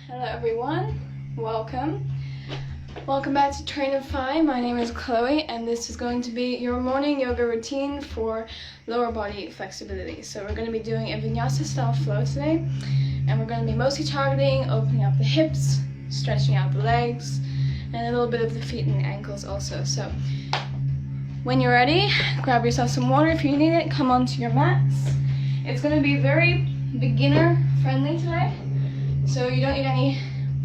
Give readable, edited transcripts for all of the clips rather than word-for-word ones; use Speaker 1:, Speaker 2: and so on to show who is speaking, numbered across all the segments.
Speaker 1: Hello everyone, welcome. Welcome back to Train and Fi. My name is Chloe and this is going to be your morning yoga routine for lower body flexibility. So we're going to be doing a Vinyasa style flow today, and we're going to be mostly targeting opening up the hips, stretching out the legs, and a little bit of the feet and ankles also. So when you're ready, grab yourself some water if you need it, come onto your mats. It's going to be very beginner friendly today. So you don't need any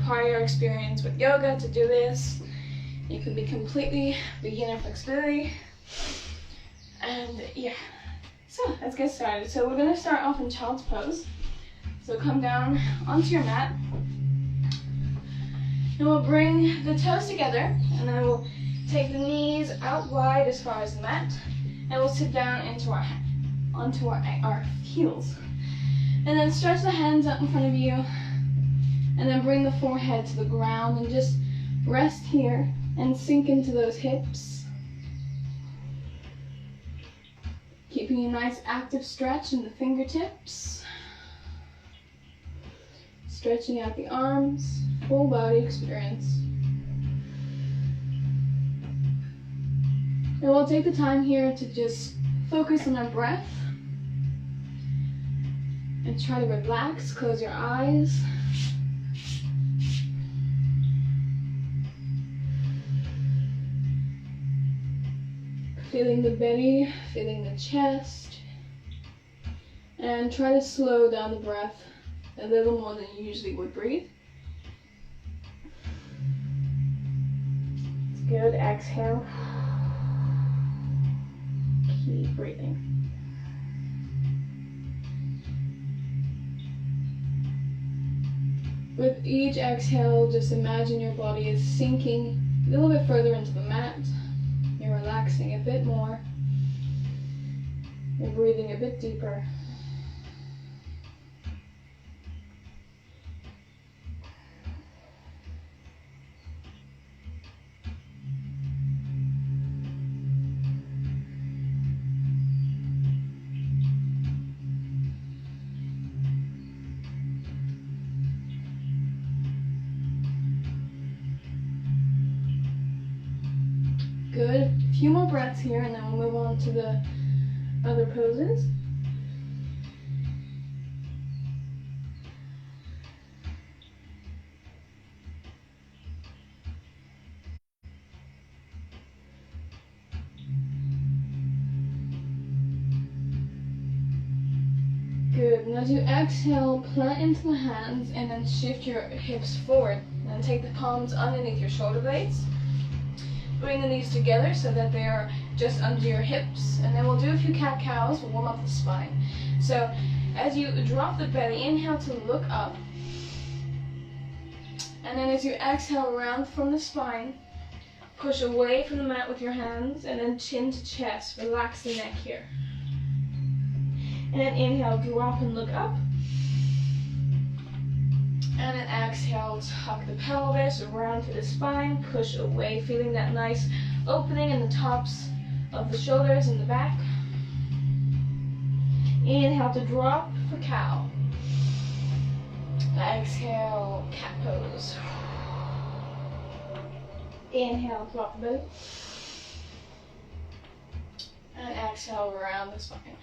Speaker 1: prior experience with yoga to do this. You can be completely beginner flexibility. And yeah, so let's get started. So we're going to start off in child's pose. So come down onto your mat. And we'll bring the toes together, and then we'll take the knees out wide as far as the mat. And we'll sit down onto our heels. And then stretch the hands out in front of you. And then bring the forehead to the ground and just rest here and sink into those hips. Keeping a nice active stretch in the fingertips. Stretching out the arms, full body experience. And we'll take the time here to just focus on our breath. And try to relax, close your eyes. Feeling the belly, feeling the chest, and try to slow down the breath a little more than you usually would breathe. It's good. Exhale. Keep breathing. With each exhale, just imagine your body is sinking a little bit further into the mat. You're relaxing a bit more. You're breathing a bit deeper. Good. A few more breaths here, and then we'll move on to the other poses. Good. And as you exhale, plant into the hands and then shift your hips forward. And then take the palms underneath your shoulder blades. Bring the knees together so that they are just under your hips, and then we'll do a few cat-cows. We'll warm up the spine. So as you drop the belly, inhale to look up, and then as you exhale, round from the spine, push away from the mat with your hands, and then chin to chest. Relax the neck here. And then inhale, drop and look up. And then exhale, tuck the pelvis around to the spine, push away, feeling that nice opening in the tops of the shoulders and the back. Inhale to drop for cow. Exhale, cat pose. Inhale, drop the belly. And exhale, around the spine.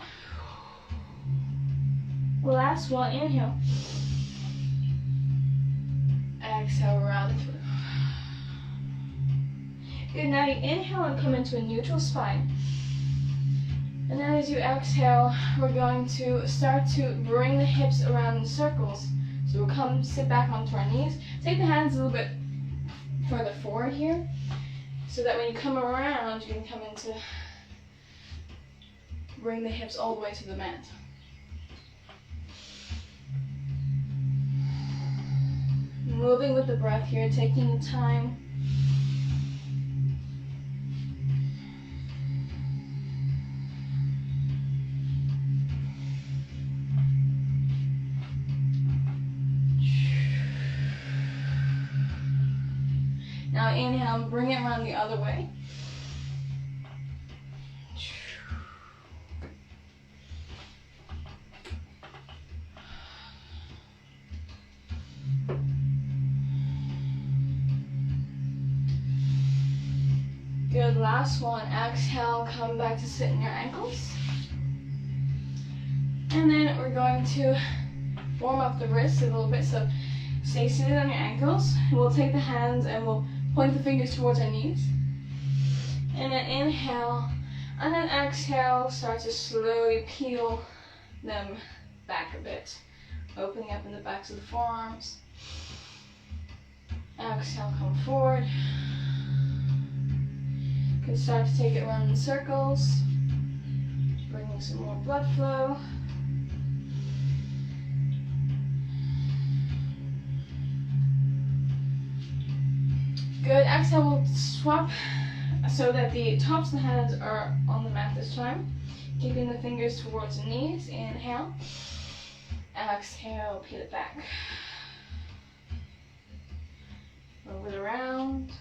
Speaker 1: Last one, inhale. Exhale, round through. Good. Now you inhale and come into a neutral spine. And then as you exhale, we're going to start to bring the hips around in circles. So we'll come sit back onto our knees. Take the hands a little bit further forward here, so that when you come around, you can come into bring the hips all the way to the mat. Moving with the breath here, taking the time. Now inhale, bring it around the other way. Good, last one. Exhale, come back to sit in your ankles. And then we're going to warm up the wrists a little bit, so stay seated on your ankles. We'll take the hands and we'll point the fingers towards our knees. And then inhale, and then exhale, start to slowly peel them back a bit, opening up in the backs of the forearms. Exhale, come forward. You can start to take it around in circles, bringing some more blood flow. Good. Exhale, we'll swap so that the tops of the hands are on the mat this time. Keeping the fingers towards the knees. Inhale. Exhale, peel it back. Move it around.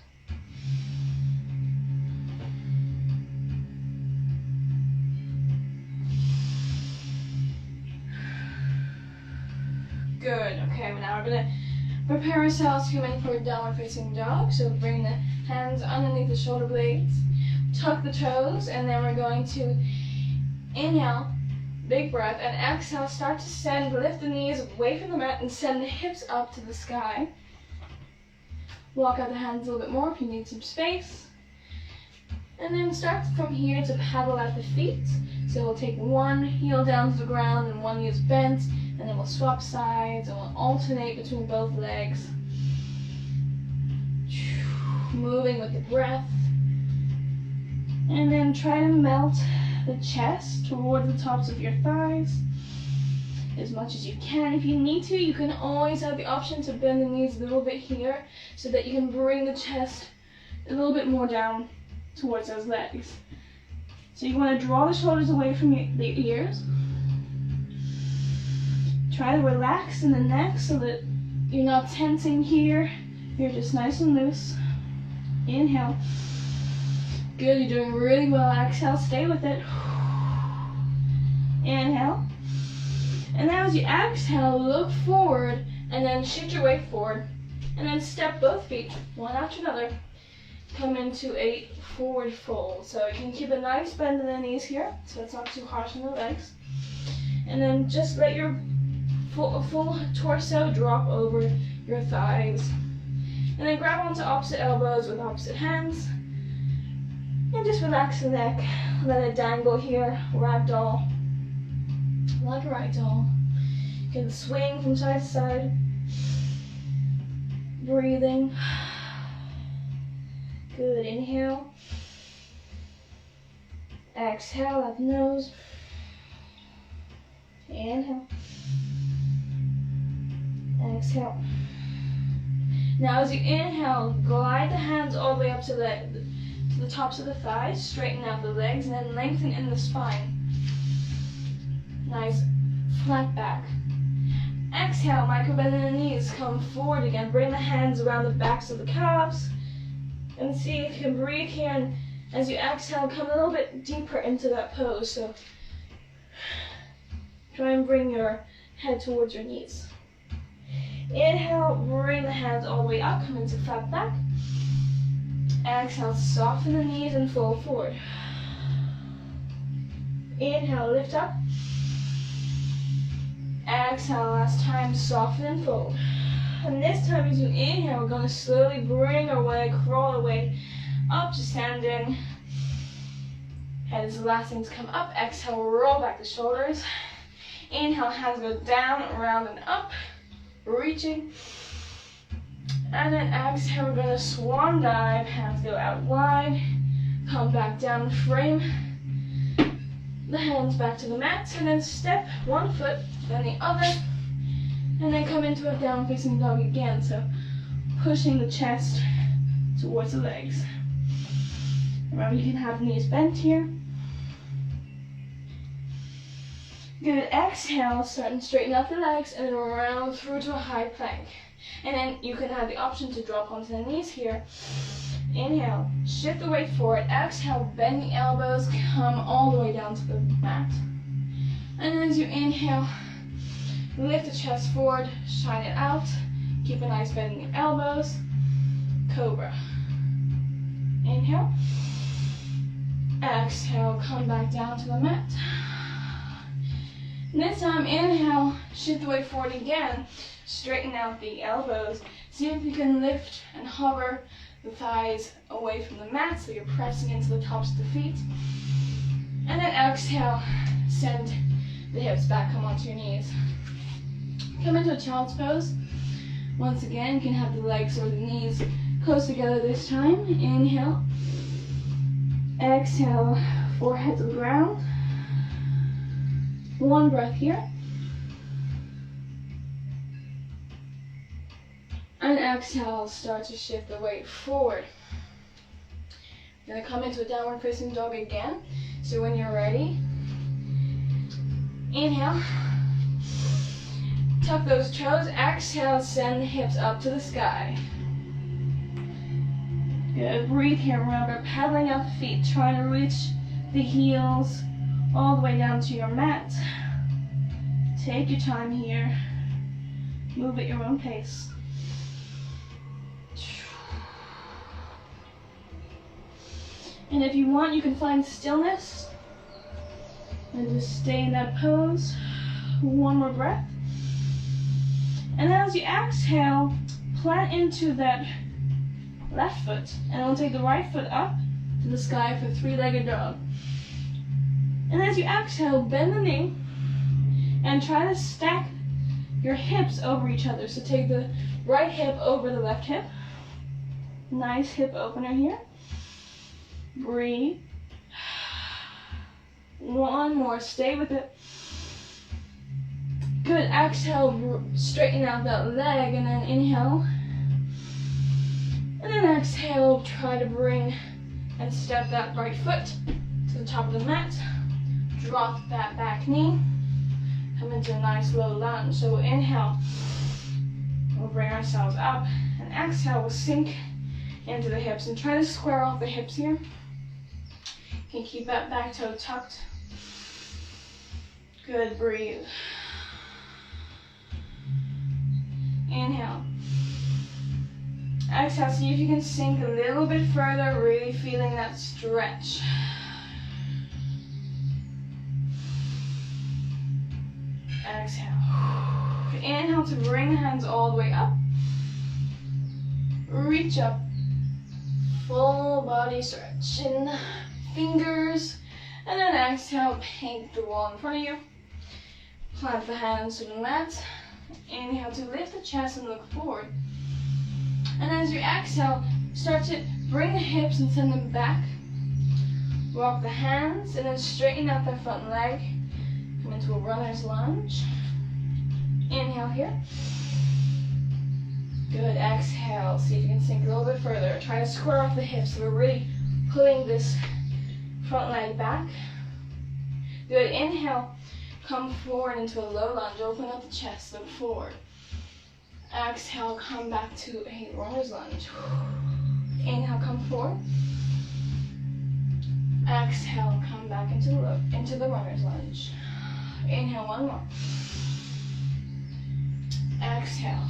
Speaker 1: Good. Okay, well now we're going to prepare ourselves to come in for a downward facing dog. So bring the hands underneath the shoulder blades, tuck the toes, and then we're going to inhale, big breath, and exhale, start to send, lift the knees away from the mat and send the hips up to the sky. Walk out the hands a little bit more if you need some space. And then start from here to paddle out the feet. So we'll take one heel down to the ground and one knee's bent, and then we'll swap sides and we'll alternate between both legs. Moving with the breath. And then try to melt the chest towards the tops of your thighs as much as you can. If you need to, you can always have the option to bend the knees a little bit here so that you can bring the chest a little bit more down towards those legs. So you want to draw the shoulders away from the ears. Try to relax in the neck so that you're not tensing here. You're just nice and loose. Inhale. Good, you're doing really well. Exhale, stay with it. Inhale. And now as you exhale, look forward and then shift your weight forward. And then step both feet, one after another. Come into a forward fold. So you can keep a nice bend in the knees here, so it's not too harsh on the legs. And then just let your full torso drop over your thighs. And then grab onto opposite elbows with opposite hands. And just relax the neck. Let it dangle here, ragdoll. Like a ragdoll. You can swing from side to side. Breathing. Good, inhale. Exhale out the nose. Inhale. Exhale. Now as you inhale, glide the hands all the way up to the tops of the thighs, straighten out the legs, and then lengthen in the spine. Nice flat back. Exhale, micro bend in the knees, come forward again. Bring the hands around the backs of the calves. And see if you can breathe here, and as you exhale, come a little bit deeper into that pose. So try and bring your head towards your knees. Inhale, bring the hands all the way up, come into flat back. Exhale, soften the knees and fold forward. Inhale, lift up. Exhale, last time, soften and fold. And this time as you inhale, we're going to slowly bring our way, crawl away up to standing. Head is the last thing to come up. Exhale, roll back the shoulders. Inhale, hands go down, around and up, reaching. And then exhale, we're going to swan dive. Hands go out wide, come back down, frame the hands back to the mat, and then step one foot, then the other. And then come into a down facing dog again, so pushing the chest towards the legs. Remember, you can have knees bent here. Good, exhale, start and straighten out the legs and then round through to a high plank. And then you can have the option to drop onto the knees here. Inhale, shift the weight forward. Exhale, bend the elbows, come all the way down to the mat. And then as you inhale, lift the chest forward, shine it out. Keep a nice bend in your elbows. Cobra. Inhale. Exhale, come back down to the mat. This time, inhale, shift the weight forward again. Straighten out the elbows. See if you can lift and hover the thighs away from the mat so you're pressing into the tops of the feet. And then exhale, send the hips back, come onto your knees. Come into a child's pose. Once again, you can have the legs or the knees close together this time. Inhale. Exhale, forehead to the ground. One breath here. And exhale, start to shift the weight forward. You're gonna come into a downward facing dog again. So when you're ready, inhale. Tuck those toes. Exhale, send the hips up to the sky. Good. Breathe here. Remember, pedaling out the feet, trying to reach the heels all the way down to your mat. Take your time here. Move at your own pace. And if you want, you can find stillness and just stay in that pose. One more breath. And then as you exhale, plant into that left foot. And we'll take the right foot up to the sky for three-legged dog. And as you exhale, bend the knee and try to stack your hips over each other. So take the right hip over the left hip. Nice hip opener here. Breathe. One more, stay with it. Good, exhale, straighten out that leg, and then inhale. And then exhale, try to bring and step that right foot to the top of the mat. Drop that back knee. Come into a nice low lunge. So we'll inhale, we'll bring ourselves up, and exhale, we'll sink into the hips and try to square off the hips here. You can keep that back toe tucked. Good, breathe. Inhale. Exhale, see if you can sink a little bit further, really feeling that stretch. Exhale. Inhale to bring the hands all the way up. Reach up. Full body stretch in the fingers. And then exhale, paint the wall in front of you. Plant the hands to the mat. Inhale to lift the chest and look forward. And as you exhale, start to bring the hips and send them back. Walk the hands and then straighten out that front leg. Come into a runner's lunge. Inhale here. Good, exhale. See if you can sink a little bit further. Try to square off the hips so we're really pulling this front leg back. Good, inhale. Come forward into a low lunge. Open up the chest, look forward. Exhale, come back to a runner's lunge. Inhale, come forward. Exhale, come back into the runner's lunge. Inhale, one more. Exhale.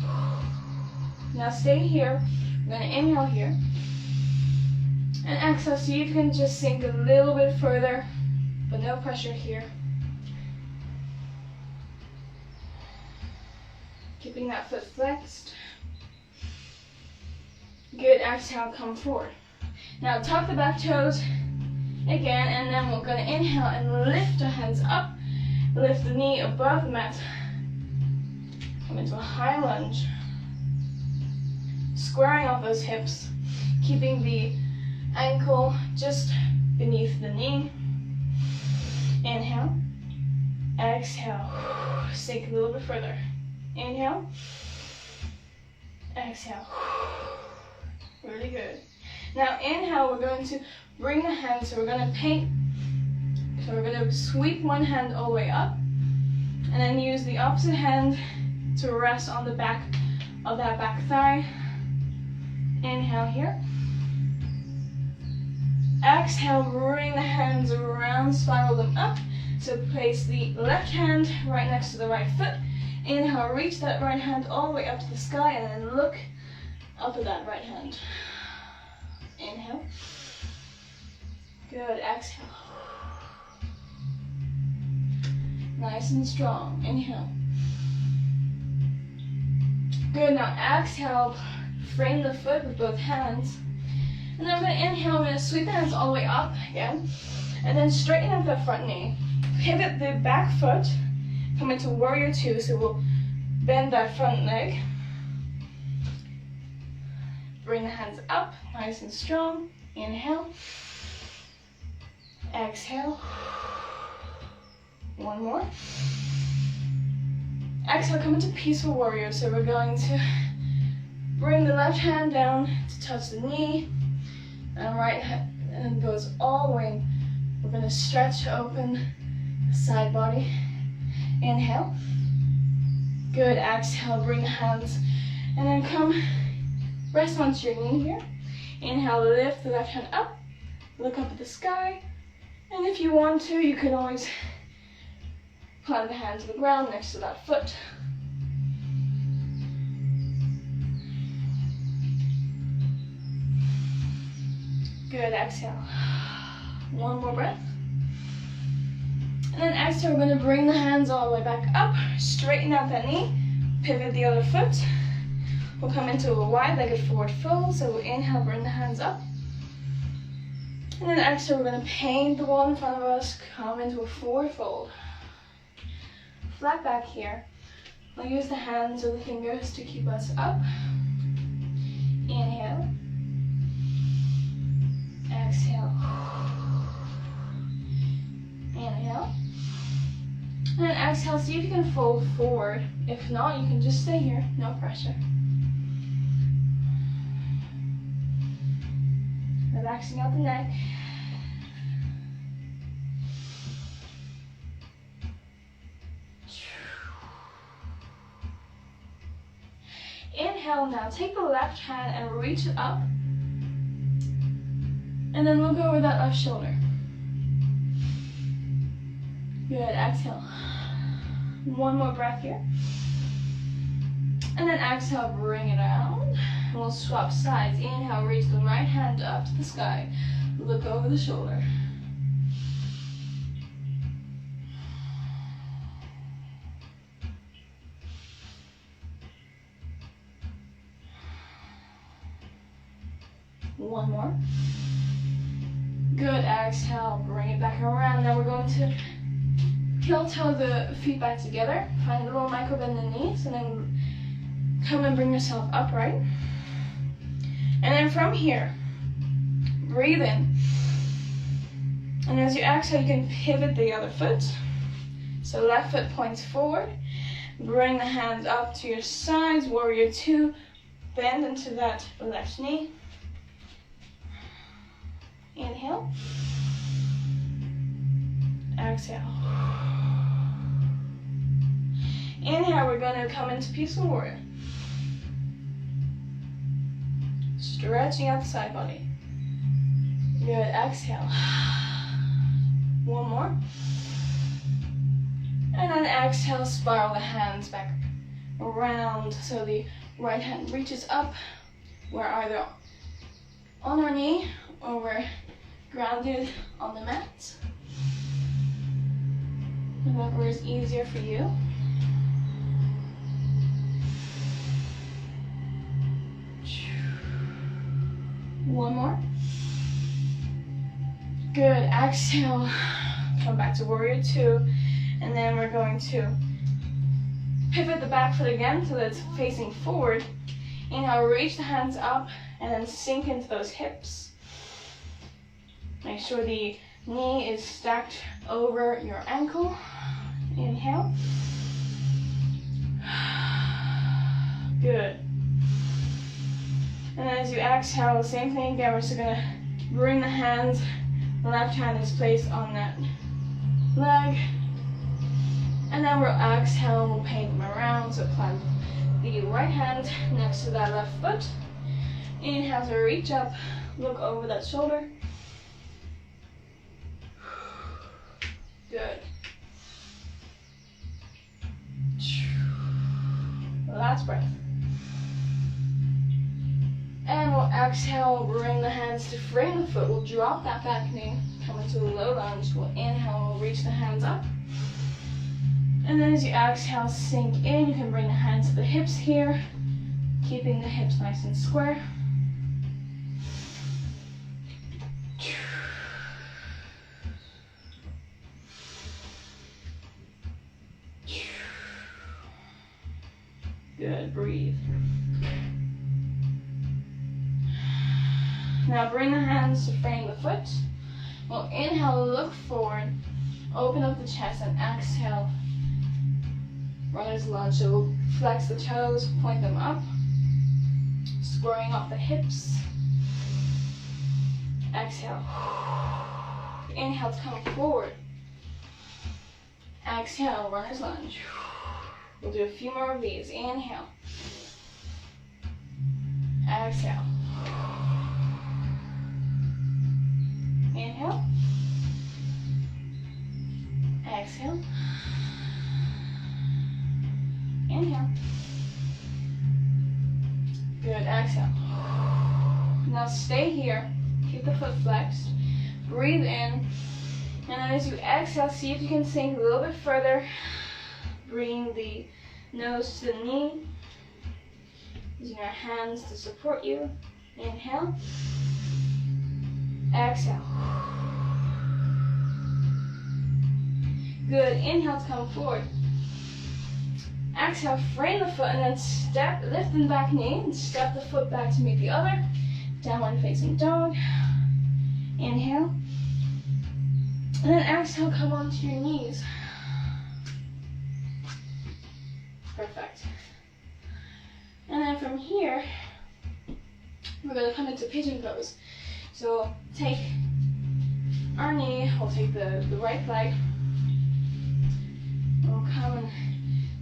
Speaker 1: Now stay here. We're going to inhale here. And exhale, see if you can just sink a little bit further, but no pressure here. Keeping that foot flexed. Good, exhale, come forward. Now tuck the back toes again, and then we're going to inhale and lift our hands up. Lift the knee above the mat. Come into a high lunge. Squaring off those hips. Keeping the ankle just beneath the knee. Inhale. Exhale. Sink a little bit further. Inhale. Exhale. Really good. Now inhale, we're going to bring the hands, so we're going to paint. So we're going to sweep one hand all the way up, and then use the opposite hand to rest on the back of that back thigh. Inhale here. Exhale, bring the hands around, spiral them up. So place the left hand right next to the right foot. Inhale, reach that right hand all the way up to the sky, and then look up at that right hand. Inhale. Good, exhale. Nice and strong, inhale. Good, now exhale, frame the foot with both hands. And then I'm going to inhale, I'm going to sweep the hands all the way up again. And then straighten up the front knee. Pivot the back foot, come into warrior two, so we'll bend that front leg. Bring the hands up, nice and strong. Inhale. Exhale. One more. Exhale, come into peaceful warrior. So we're going to bring the left hand down to touch the knee. And right hand goes all the way. We're going to stretch open the side body. Inhale. Good, exhale, bring the hands. And then come, rest onto your knee here. Inhale, lift the left hand up. Look up at the sky. And if you want to, you can always plant the hand to the ground next to that foot. Good, exhale. One more breath. And then exhale, we're going to bring the hands all the way back up, straighten out that knee, pivot the other foot. We'll come into a wide-legged forward fold, so we'll inhale, bring the hands up. And then exhale, we're going to paint the wall in front of us, come into a forward fold. Flat back here. We'll use the hands or the fingers to keep us up. Inhale. Exhale. Inhale. And then exhale, see if you can fold forward. If not, you can just stay here, no pressure. Relaxing out the neck. Inhale now, take the left hand and reach it up. And then look over that left shoulder. Good, exhale. One more breath here. And then exhale, bring it around. We'll swap sides. Inhale, reach the right hand up to the sky. Look over the shoulder. One more. Good, exhale, bring it back around. Now we're going to heel-toe the feet back together. Find a little micro bend in the knees, and then come and bring yourself upright. And then from here, breathe in. And as you exhale, you can pivot the other foot. So left foot points forward. Bring the hands up to your sides, warrior two. Bend into that left knee. Inhale. Exhale. Inhale, we're going to come into peaceful warrior. Stretching out the side body. Good, exhale. One more. And then exhale, spiral the hands back around so the right hand reaches up. We're either on our knee or we're grounded on the mat. Whatever is easier for you. One more. Good, exhale. Come back to warrior two. And then we're going to pivot the back foot again so that it's facing forward. Inhale, reach the hands up and then sink into those hips. Make sure the knee is stacked over your ankle. Inhale. Good. And as you exhale, the same thing again. We're just going to bring the hands. The left hand is placed on that leg. And then we'll exhale, we'll paint them around. So plant the right hand next to that left foot. Inhale to reach up, look over that shoulder. Good. Last breath. And we'll exhale, bring the hands to frame the foot. We'll drop that back knee, come into a low lunge. We'll inhale, we'll reach the hands up. And then as you exhale, sink in. You can bring the hands to the hips here, keeping the hips nice and square. Good, breathe. Now bring the hands to frame the foot. We'll inhale, look forward, open up the chest, and exhale, runner's lunge. So we'll flex the toes, point them up, squaring off the hips. Exhale. Inhale to come forward. Exhale, runner's lunge. We'll do a few more of these. Inhale. Exhale. Inhale. Exhale. Inhale. Good, exhale. Now stay here. Keep the foot flexed. Breathe in. And then as you exhale, see if you can sink a little bit further. Bring the nose to the knee. Using your hands to support you. Inhale. Exhale. Good. Inhale to come forward. Exhale, frame the foot and then step, lift the back knee and step the foot back to meet the other. Downward facing dog. Inhale. And then exhale, come onto your knees. Perfect. And then from here, we're going to come into pigeon pose. So take our knee, we'll take the right leg. We'll come and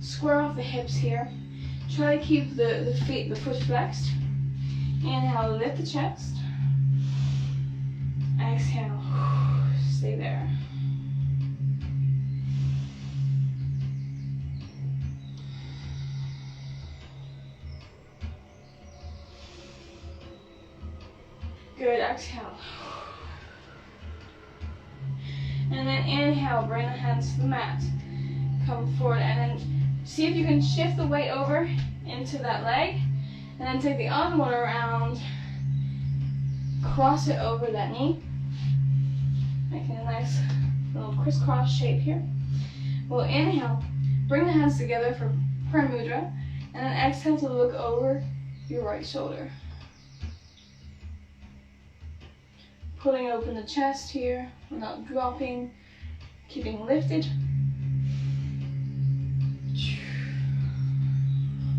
Speaker 1: square off the hips here. Try to keep the foot flexed. Inhale, lift the chest. Exhale, stay there. Good, exhale. And then inhale, bring the hands to the mat. Come forward and then see if you can shift the weight over into that leg. And then take the other one around. Cross it over that knee. Making a nice little crisscross shape here. We'll inhale, bring the hands together for prayer mudra. And then exhale to look over your right shoulder. Pulling open the chest here, without dropping, keeping lifted.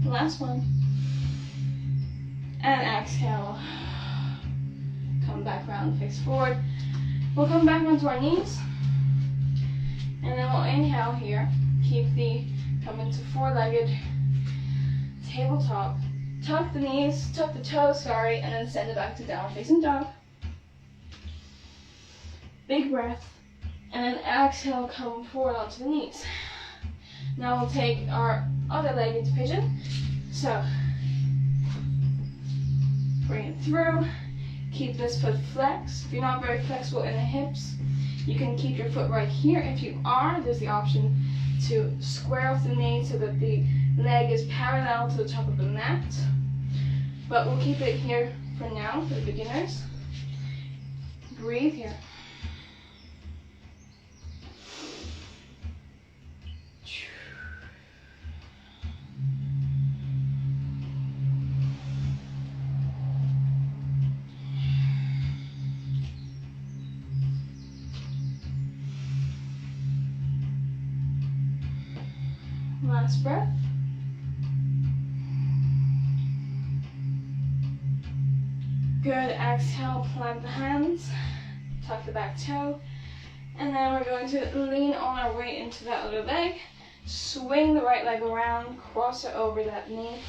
Speaker 1: Last one. And exhale. Come back around, face forward. We'll come back onto our knees. And then we'll inhale here. Come into four-legged tabletop. Tuck the knees, tuck the toes, and then send it back to downward facing dog. Big breath, and then exhale, come forward onto the knees. Now we'll take our other leg into pigeon. So, bring it through. Keep this foot flexed. If you're not very flexible in the hips, you can keep your foot right here. If you are, there's the option to square off the knee so that the leg is parallel to the top of the mat. But we'll keep it here for now, for the beginners. Breathe here. Last breath. Good, exhale, plant the hands, tuck the back toe, and then we're going to lean on our weight into that other leg, swing the right leg around, cross it over that knee.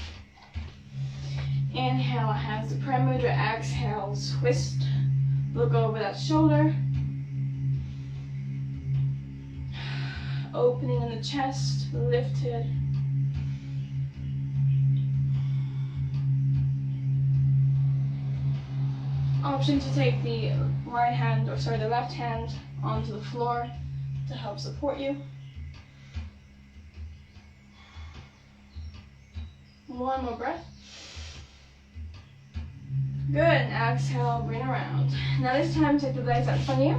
Speaker 1: Inhale, hands to prayer mudra, exhale, twist, look over that shoulder. Opening in the chest, lifted. option to take the the left hand onto the floor to help support you. One more breath. Good, and exhale, bring around. Now this time, take the legs out in front of you,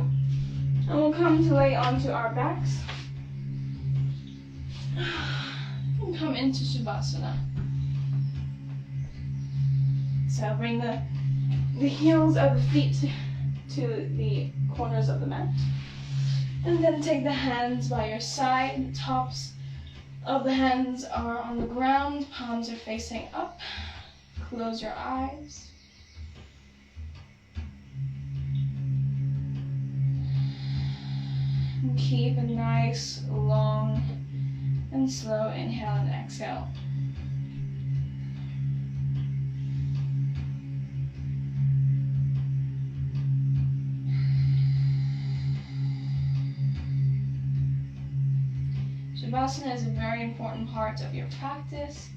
Speaker 1: and we'll come to lay onto our backs. And come into Shavasana. So bring the heels of the feet to the corners of the mat. And then take the hands by your side. The tops of the hands are on the ground, palms are facing up. Close your eyes. And keep a nice, long, and slow inhale and exhale. Shavasana is a very important part of your practice,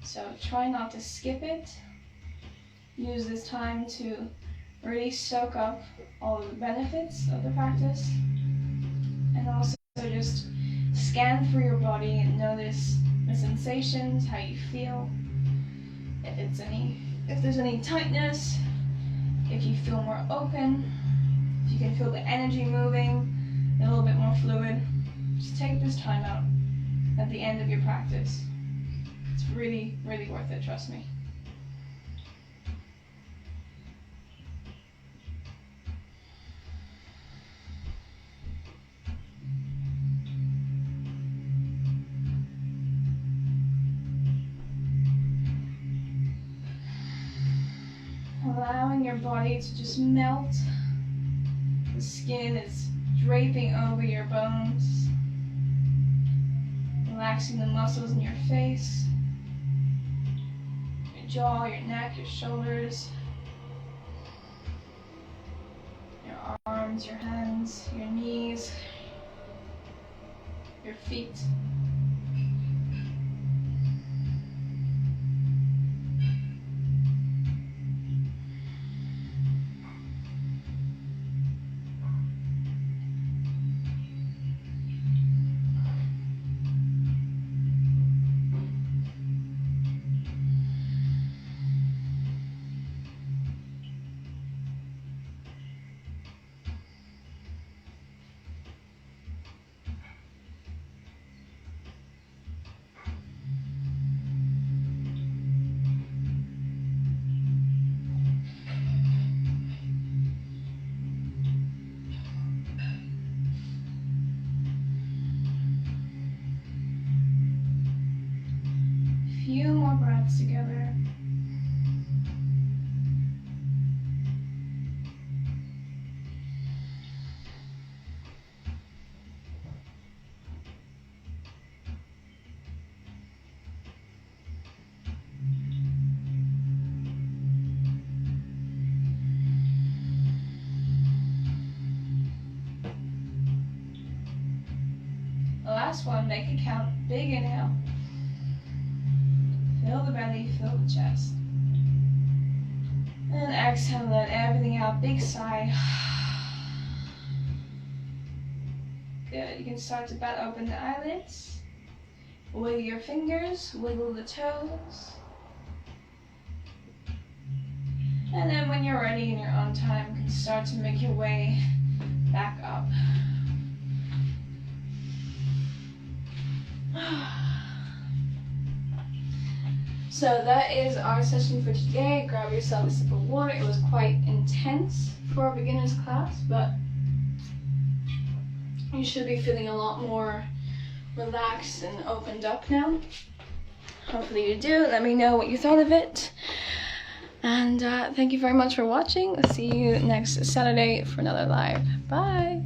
Speaker 1: so try not to skip it. Use this time to really soak up all of the benefits of the practice, and also just scan through your body and notice the sensations, how you feel, if there's any tightness, if you feel more open, if you can feel the energy moving, a little bit more fluid. Just take this time out at the end of your practice. It's really, really worth it, trust me. Allowing your body to just melt. The skin is draping over your bones. Relaxing the muscles in your face, your jaw, your neck, your shoulders, your arms, your hands, your knees, your feet. Few more breaths together. The last one, make it count. Big inhale. Fill the belly, fill the chest. And exhale, let everything out. Big sigh. Good. You can start to bat open the eyelids. Wiggle your fingers, wiggle the toes. And then when you're ready and you're on time, you can start to make your way back up. So that is our session for today. Grab yourself a sip of water. It was quite intense for a beginner's class, but you should be feeling a lot more relaxed and opened up now. Hopefully you do. Let me know what you thought of it. And thank you very much for watching. See you next Saturday for another live. Bye.